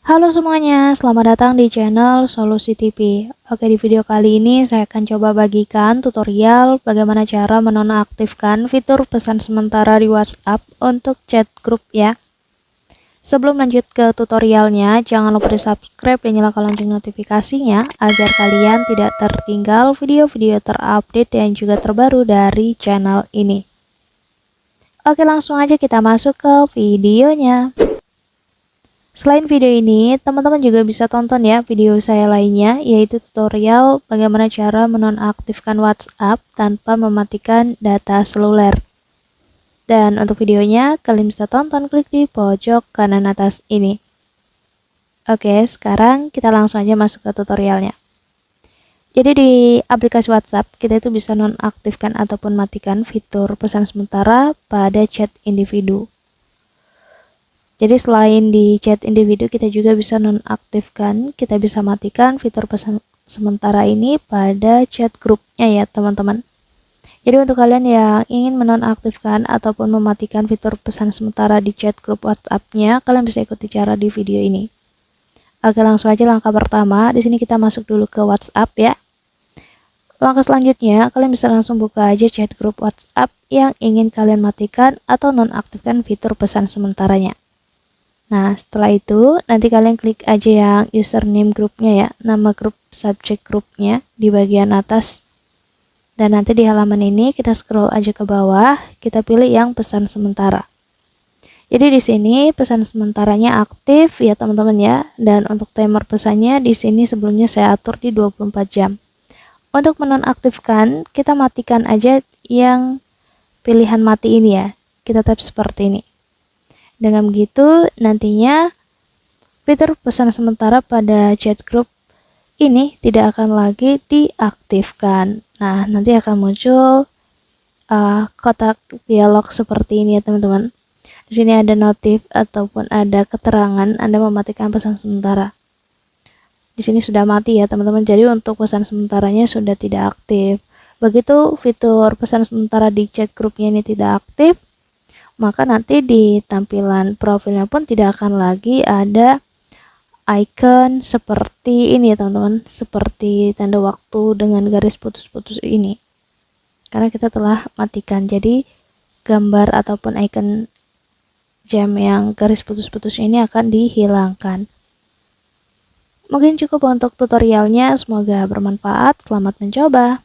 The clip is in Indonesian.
Halo semuanya, selamat datang di channel Solusi TV. Oke, di video kali ini saya akan coba bagikan tutorial bagaimana cara menonaktifkan fitur pesan sementara di WhatsApp untuk chat grup ya. Sebelum lanjut ke tutorialnya, jangan lupa di subscribe dan nyalakan lonceng notifikasinya agar kalian tidak tertinggal video-video terupdate dan juga terbaru dari channel ini. Oke, langsung aja kita masuk ke videonya. Selain video ini, teman-teman juga bisa tonton ya video saya lainnya, yaitu tutorial bagaimana cara menonaktifkan WhatsApp tanpa mematikan data seluler. Dan untuk videonya, kalian bisa tonton klik di pojok kanan atas ini. Oke, sekarang kita langsung aja masuk ke tutorialnya. Jadi di aplikasi WhatsApp, kita itu bisa nonaktifkan ataupun matikan fitur pesan sementara pada chat individu. Jadi selain di chat individu, kita juga bisa nonaktifkan, kita bisa matikan fitur pesan sementara ini pada chat grupnya ya teman-teman. Jadi untuk kalian yang ingin menonaktifkan ataupun mematikan fitur pesan sementara di chat grup WhatsApp-nya, kalian bisa ikuti cara di video ini. Oke, langsung aja langkah pertama. Di sini kita masuk dulu ke WhatsApp ya. Langkah selanjutnya, kalian bisa langsung buka aja chat grup WhatsApp yang ingin kalian matikan atau nonaktifkan fitur pesan sementaranya. Nah, setelah itu nanti kalian klik aja yang username grupnya ya, nama grup subjek grupnya di bagian atas. Dan nanti di halaman ini kita scroll aja ke bawah, kita pilih yang pesan sementara. Jadi di sini pesan sementaranya aktif ya teman-teman ya, dan untuk timer pesannya di sini sebelumnya saya atur di 24 jam. Untuk menonaktifkan, kita matikan aja yang pilihan mati ini ya. Kita tap seperti ini. Dengan begitu, nantinya fitur pesan sementara pada chat group ini tidak akan lagi diaktifkan. Nah, nanti akan muncul kotak dialog seperti ini ya teman-teman. Di sini ada notif ataupun ada keterangan Anda mematikan pesan sementara. Di sini sudah mati ya teman-teman, jadi untuk pesan sementaranya sudah tidak aktif. Begitu fitur pesan sementara di chat grupnya ini tidak aktif, maka nanti di tampilan profilnya pun tidak akan lagi ada icon seperti ini ya teman-teman, seperti tanda waktu dengan garis putus-putus ini, karena kita telah matikan. Jadi gambar ataupun icon jam yang garis putus-putus ini akan dihilangkan. Mungkin cukup untuk tutorialnya, semoga bermanfaat. Selamat mencoba.